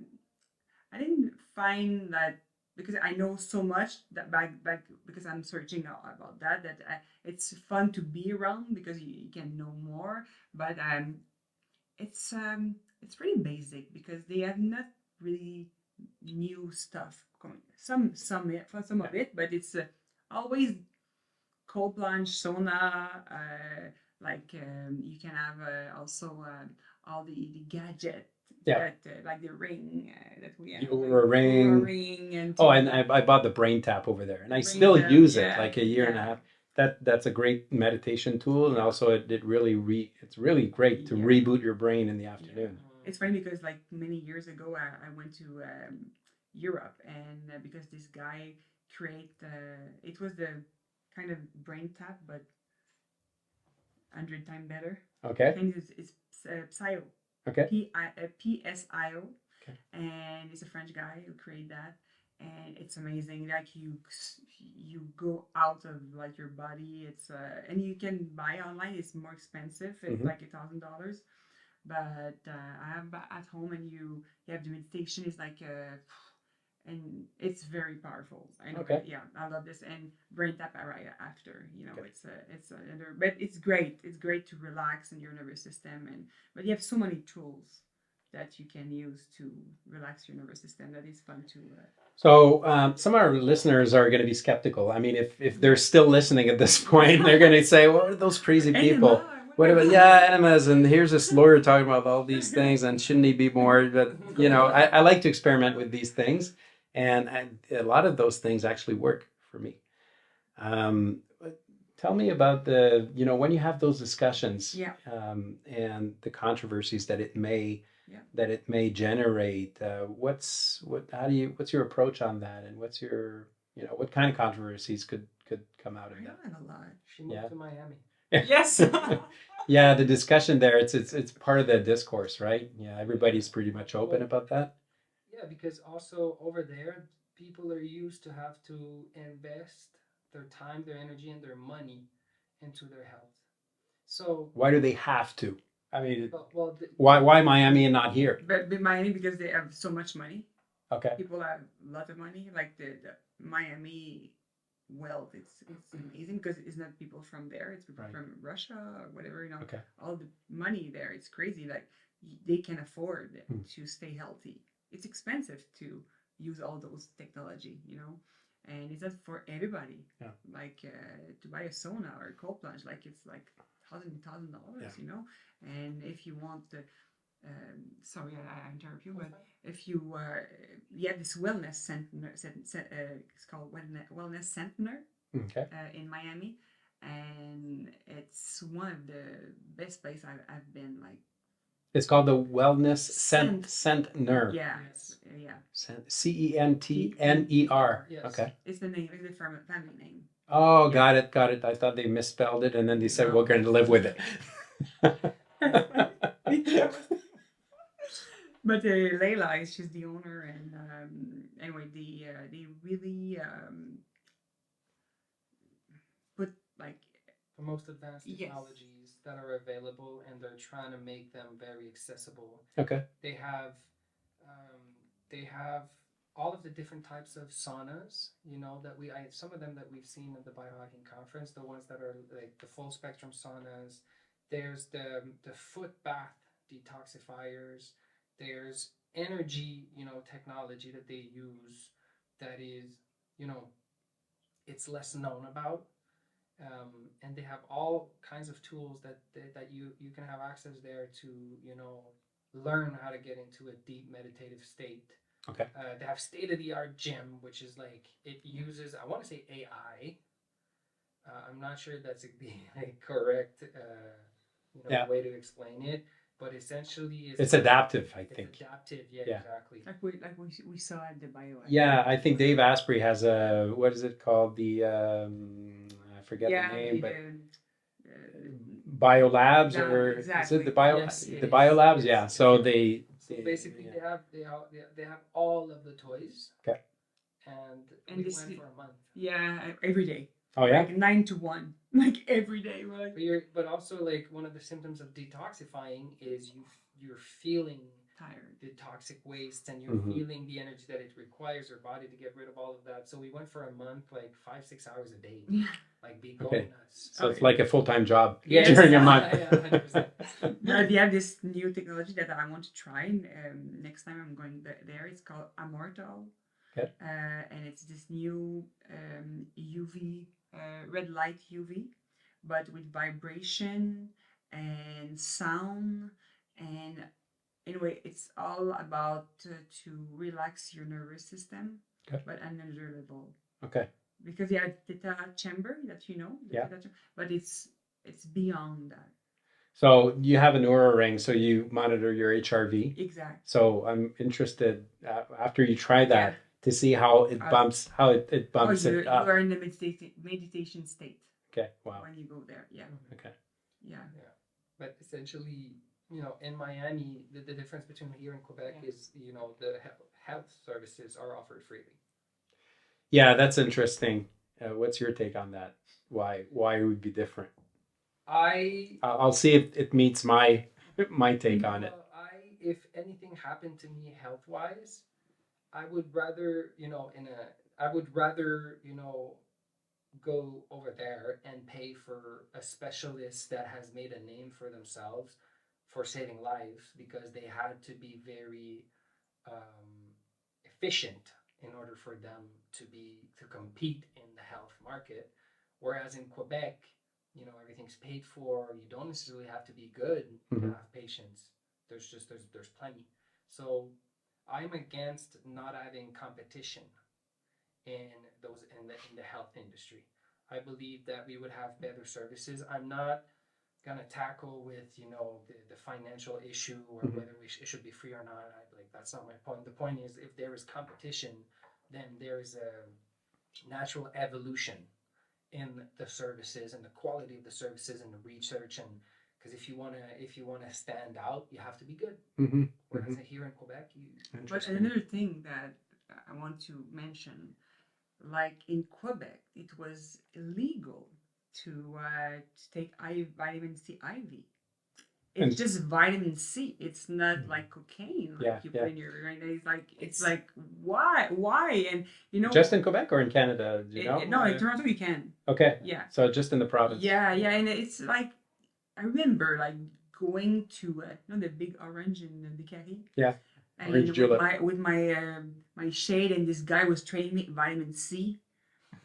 didn't find that because I know so much that back because I'm searching out about that it's fun to be around because you can know more, but it's pretty basic because they have not really new stuff coming. Some of it, but it's always cold plunge, sauna. You can have also all the gadget. Yeah. That like the ring that we have. The Oura ring. And Oh, and I bought the Brain Tap over there, and I Brain still Tap, use it yeah, like a year and a yeah. half. That's a great meditation tool, and also it really it's really great to Yeah. reboot your brain in the afternoon. It's funny because like many years ago, I went to Europe, and because this guy create it was the kind of brain tap, but 100 times better. I Okay. think it's Psyo. Okay. PSIO. Okay. And it's a French guy who created that, and it's amazing. Like you go out of like your body. It's and you can buy online. It's more expensive. It's Mhm. like $1,000, but I have at home, and you have the meditation. It's like and it's very powerful. I know. Okay. Yeah, I love this. And brain tap right after. Okay. It's another, but it's great. It's great to relax in your nervous system, and but you have so many tools that you can use to relax your nervous system. That is fun to. So some of our listeners are going to be skeptical. I mean, if they're still listening at this point, they're going to say, "What are those crazy people? What about enemas? And here's this lawyer talking about all these things, and shouldn't he be more?" But I like to experiment with these things, and a lot of those things actually work for me. But tell me about the when you have those discussions, Yeah. and the controversies that it may Yeah. that it may generate. What's your approach on that, and what's your what kind of controversies could come out of I that? have a lot. She moved Yeah. to Miami. Yes. Yeah, the discussion there, it's part of the discourse, right? Yeah, everybody's pretty much open about that. Yeah, because also over there, people are used to have to invest their time, their energy, and their money into their health. So Why do they have to? I mean, well, why Miami and not here? But Miami because they have so much money. Okay. People have a lot of money. Like the Miami wealth, it's amazing because it's not people from there. It's people Right. from Russia or whatever. Okay. All the money there. It's crazy. Like they can afford Hmm. to stay healthy. It's expensive to use all those technology. And it's not for everybody. Yeah. Like to buy a sauna or a cold plunge, like it's like $1,000. Yeah. And if you want the sorry, I interrupt you, but if you have this wellness center, it's called Wellness Center Okay. in Miami, and it's one of the best places I've been. Like It's called the Wellness Centner. yeah, Yes. yeah. CENTNER. Yes. Okay. It's the name, it's the family name. Oh, Yeah. got it. I thought they misspelled it, and then they said No. we're going to live with it. But Layla, she's the owner, and anyway, they really put like the most advanced Yes. technologies that are available, and they're trying to make them very accessible. Okay. They have all of the different types of saunas. Some of them that we've seen at the biohacking conference, the ones that are like the full spectrum saunas. There's the foot bath detoxifiers. There's energy, technology that they use that is, it's less known about. and they have all kinds of tools that you can have access there to, learn how to get into a deep meditative state. Okay. They have state-of-the-art gym, which is like, it uses, I want to say AI. I'm not sure that's the correct way to explain it, but essentially it's adaptive, I it's think. adaptive, yeah, Yeah. exactly. Like we saw at the biohacking. Yeah, I think Dave Asprey has a, what is it called? The I forget the name, but biolabs, or exactly. is it the Yes, biolabs? yes, Yeah. yes. So So basically, they have all of the toys. Okay. And we went for a month. Yeah, every day. Oh yeah. Like 9 to 1, like every day. Like. But also, like, one of the symptoms of detoxifying is you're feeling tired, the toxic waste, and you're feeling the energy that it requires your body to get rid of all of that. So we went for a month, like 5-6 hours a day, like be going nuts. So it's like a full-time job yes, during a month. Yeah, 100%. They have this new technology that I want to try. Next time I'm going there. It's called Immortal. Okay. And it's this new UV, red light UV, but with vibration and sound. And anyway, it's all about to relax your nervous system, but at another level. Okay. Because you have theta chamber that but it's beyond that. So you have an Oura ring, so you monitor your HRV. Exactly. So I'm interested after you try that to see how it bumps, it bumps it up. You are in the meditation state. Okay. Wow. When you go there, yeah. Okay. Yeah. Yeah. But essentially, in Miami, the difference between here and Quebec is, the health services are offered freely. Yeah, that's interesting. What's your take on that? Why it would be different? I'll see if it meets my take on it. If anything happened to me health-wise, I would rather, go over there and pay for a specialist that has made a name for themselves for saving lives, because they had to be very efficient in order for them to compete in the health market. Whereas in Quebec, everything's paid for. You don't necessarily have to be good to have patients. There's plenty. So I'm against not having competition in the health industry. I believe that we would have better services. I'm not gonna tackle with the financial issue or whether it should be free or not. That's not my point. The point is, if there is competition, then there is a natural evolution in the services and the quality of the services and the research, and because if you wanna stand out, you have to be good. Whereas here in Quebec, But another thing that I want to mention, like in Quebec, it was illegal to take vitamin C IV. It's just vitamin C. It's not like cocaine. Like you put in your right. It's like why? And just in Quebec or in Canada? Do you know? No, in Toronto you can. Okay. Yeah. So just in the province. Yeah, and it's like I remember like going to the big orange in the Carré. Yeah. And with my shade, and this guy was trading me vitamin C,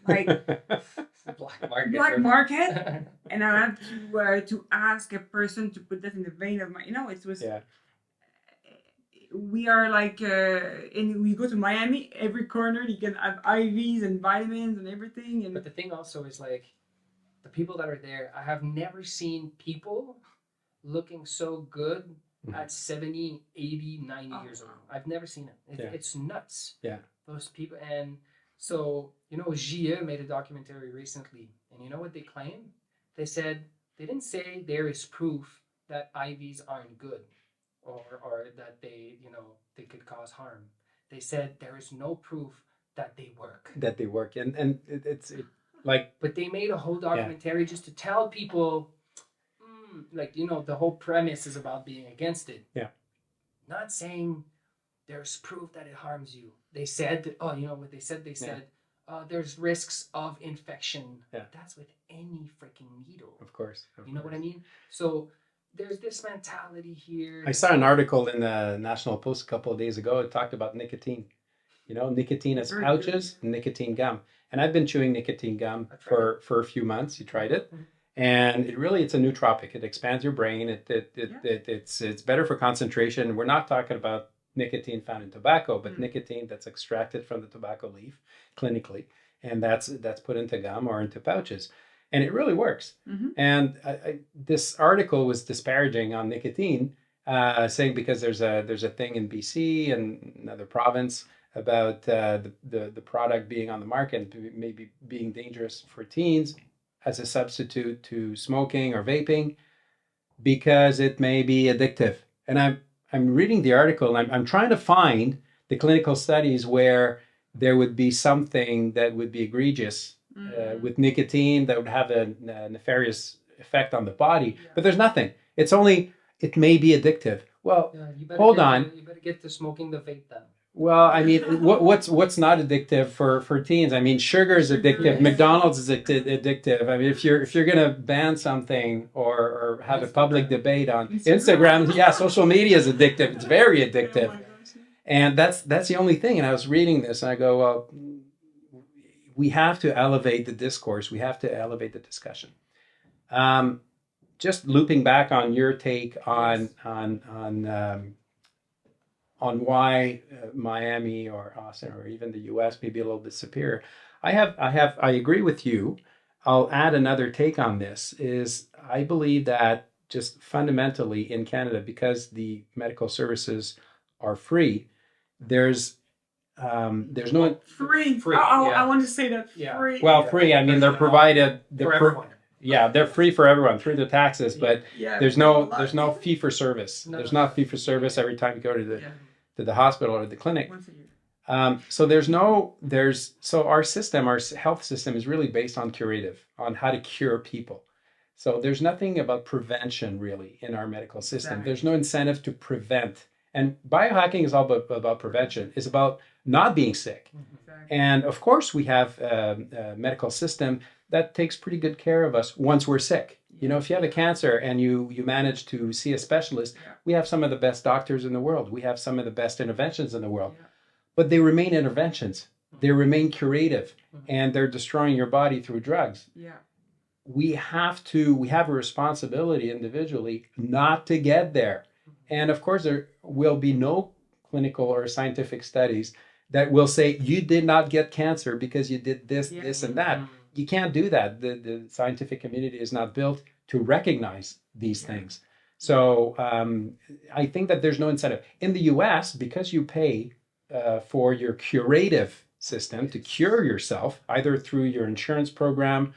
like black market, and I had to ask a person to put that in the vein of my, it was. Yeah. We are like, and we go to Miami. Every corner you can have IVs and vitamins and everything. But the thing also is like, the people that are there, I have never seen people looking so good at 70, 80, 90 years old. I've never seen it. It's nuts. Yeah. Those people. And so, GIE made a documentary recently. And you know what they claimed? They said, they didn't say there is proof that IVs aren't good or that they could cause harm. They said there is no proof that they work. And it's like... But they made a whole documentary just to tell people... the whole premise is about being against it. Yeah. Not saying there's proof that it harms you. They said, what they said? They said, there's risks of infection. Yeah. That's with any freaking needle. Of course. You know what I mean? So there's this mentality here. I saw an article in the National Post a couple of days ago. It talked about nicotine. Nicotine as pouches, nicotine gum. And I've been chewing nicotine gum for a few months. You tried it? And it's a nootropic. It expands your brain. It's better for concentration. We're not talking about nicotine found in tobacco, but nicotine that's extracted from the tobacco leaf clinically, and that's put into gum or into pouches, and it really works. And this article was disparaging on nicotine, saying because there's a thing in BC and another province about the product being on the market and maybe being dangerous for teens as a substitute to smoking or vaping because it may be addictive. And I'm reading the article and I'm trying to find the clinical studies where there would be something that would be egregious with nicotine that would have a nefarious effect on the body, but there's nothing. It's only, it may be addictive. Well, hold on. You better get to smoking the vape then. Well, I mean, what's not addictive for teens? I mean, sugar is addictive. Yes. McDonald's is addictive. I mean, if you're gonna ban something or have a public debate on Instagram, yeah, social media is addictive. It's very addictive, and that's the only thing. And I was reading this, and I go, well, we have to elevate the discourse. We have to elevate the discussion. Just looping back on your take on why Miami or Austin or even the U.S. may be a little bit superior. I agree with you. I'll add another take on this is I believe that just fundamentally in Canada, because the medical services are free, there's no free. Free. I want to say that free. Yeah. Well, free. I mean, they're provided for everyone. Yeah, they're free for everyone through the taxes, but there's no fee for service. No. There's not fee for service every time you go to the hospital or the clinic. Once a year. So our system, our health system is really based on curative, on how to cure people. So there's nothing about prevention really in our medical system. Exactly. There's no incentive to prevent. And biohacking is all about prevention. It's about not being sick. Exactly. And of course we have a medical system that takes pretty good care of us once we're sick. You know, if you have a cancer and you manage to see a specialist, we have some of the best doctors in the world. We have some of the best interventions in the world. But they remain interventions. They remain curative, and they're destroying your body through drugs. Yeah. We have a responsibility individually not to get there. And of course, there will be no clinical or scientific studies that will say you did not get cancer because you did this, this, and that. You can't do that. The scientific community is not built to recognize these things. So I think that there's no incentive. In the US, because you pay for your curative system to cure yourself, either through your insurance program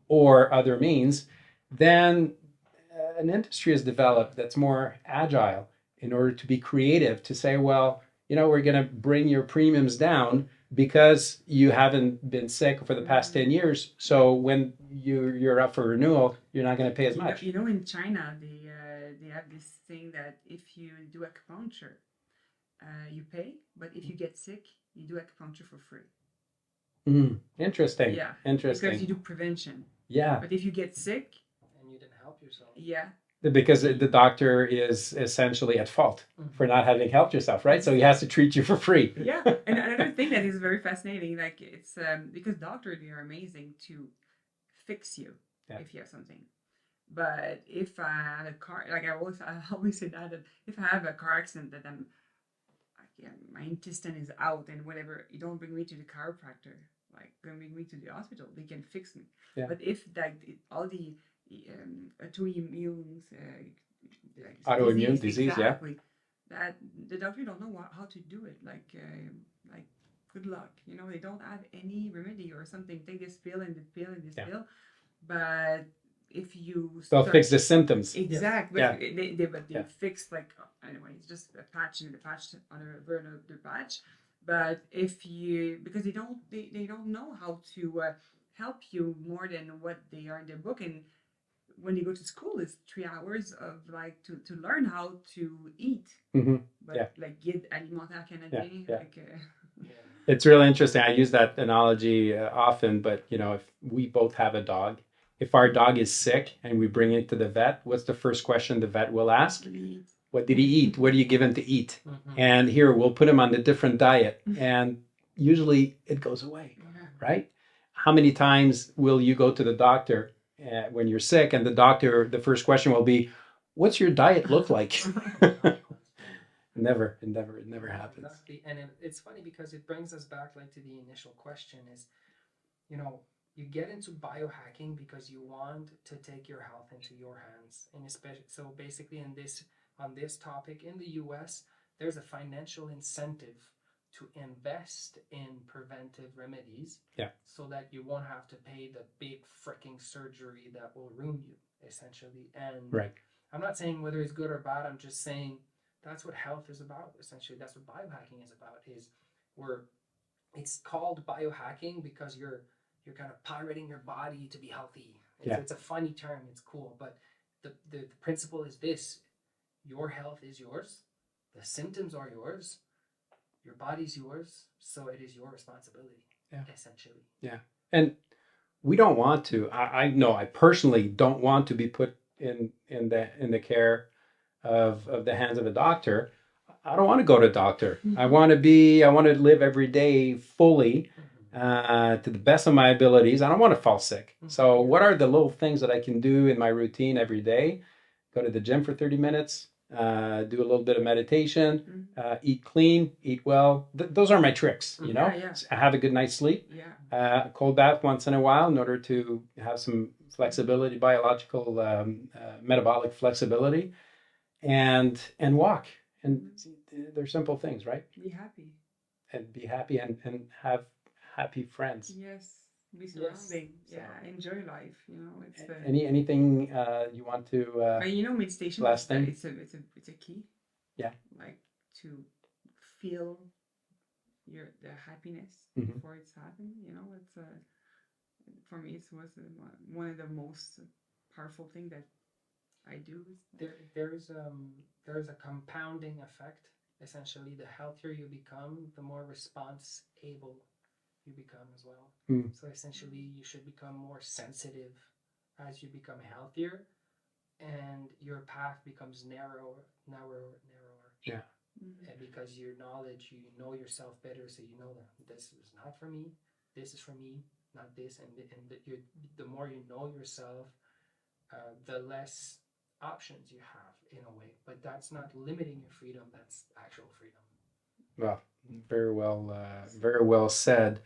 or other means, then an industry is developed that's more agile in order to be creative, to say, well, you know, we're going to bring your premiums down because you haven't been sick for the past 10 years. So when you're up for renewal, you're not going to pay as much. You know, in China, they have this thing that if you do acupuncture, you pay, but if you get sick, you do acupuncture for free. Interesting. Yeah. Interesting. Because you do prevention. Yeah. But if you get sick, and you didn't help yourself. Yeah. Because the doctor is essentially at fault for not having helped yourself, right? So he has to treat you for free. Yeah. And another thing that is very fascinating, like it's because doctors, they are amazing to fix you if you have something. But if I had a car, like I always say that if I have a car accident that my intestine is out and whatever, you don't bring me to the chiropractor, like bring me to the hospital, they can fix me. Yeah. But if all the autoimmune disease, exactly, that the doctor don't know how to do it. Like good luck. You know, they don't have any remedy or something. Take this pill and this pill and this pill. But if you they'll fix the symptoms. Exactly. But they fix anyway, it's just a patch and the patch on another patch. But if you, because they don't know how to help you more than what they are in their book. And when you go to school, it's 3 hours of to learn how to eat. But guide alimentaire canadien. It's really interesting. I use that analogy often, but you know, if we both have a dog, if our dog is sick and we bring it to the vet, what's the first question the vet will ask? What did he eat? What do you give him to eat? And here we'll put him on a different diet, and usually it goes away, right? How many times will you go to the doctor when you're sick, and the doctor, the first question will be, "What's your diet look like?" It never happens. Exactly. And it's funny because it brings us back like to the initial question is, you know, you get into biohacking because you want to take your health into your hands. And especially, so basically on this topic in the US, there's a financial incentive to invest in preventive remedies, Yeah, so that you won't have to pay the big freaking surgery that will ruin you, essentially. And right. I'm not saying whether it's good or bad, I'm just saying that's what health is about, essentially. That's what biohacking is about, is we're it's called biohacking because you're kind of pirating your body to be healthy. Yeah. It's a funny term, it's cool, but the principle is this: your health is yours, the symptoms are yours, your body's yours, so it is your responsibility, essentially. Yeah. And we don't want to. I know I personally don't want to be put in the care of the hands of a doctor. I don't want to go to a doctor. I want to live every day fully, to the best of my abilities. I don't want to fall sick. So what are the little things that I can do in my routine every day? Go to the gym for 30 minutes, do a little bit of meditation, eat clean, eat well. Those are my tricks, you know. Have a good night's sleep, a cold bath once in a while in order to have some flexibility, biological, metabolic flexibility, and walk. And they're simple things, right? Be happy. And be happy, and have happy friends. Yes. Be surrounding. Yeah. Enjoy life. You know, it's anything you want to but you know, meditation last thing? it's a key. Yeah. Like to feel the happiness before it's happened. You know, it's for me it was one of the most powerful thing that I do. There is a compounding effect. Essentially, the healthier you become, the more response able you become as well. So essentially, you should become more sensitive as you become healthier, and your path becomes narrower. Yeah. And because your knowledge, you know yourself better, so you know that this is not for me, this is for me, not this, and the more you know yourself, the less options you have in a way. But that's not limiting your freedom, that's actual freedom. Well, very well said.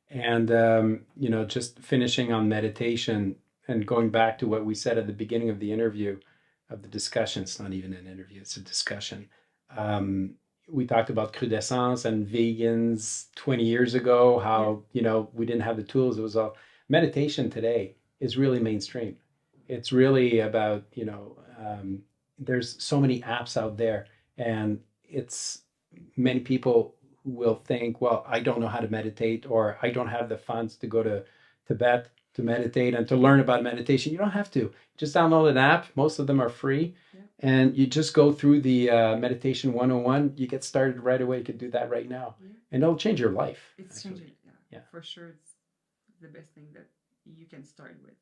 And you know, just finishing on meditation and going back to what we said at the beginning of the interview, of the discussion. It's not even an interview, it's a discussion. We talked about crudescence and vegans 20 years ago, how, you know, we didn't have the tools. It was all meditation today is really mainstream. It's really about, you know, there's so many apps out there, and it's many people who will think, well, I don't know how to meditate, or I don't have the funds to go to Tibet to meditate and to learn about meditation. You don't have to. Just download an app. Most of them are free. And you just go through the meditation 101. You get started right away. You could do that right now. And it'll change your life. It's changing. Yeah. For sure. It's the best thing that you can start with.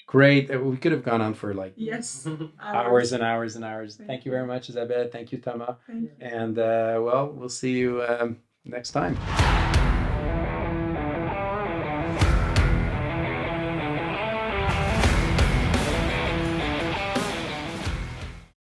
Great. We could have gone on for like hours and hours and hours. Thank you very much, Isabelle. Thank you, Thomas. Thank you. And well, we'll see you next time.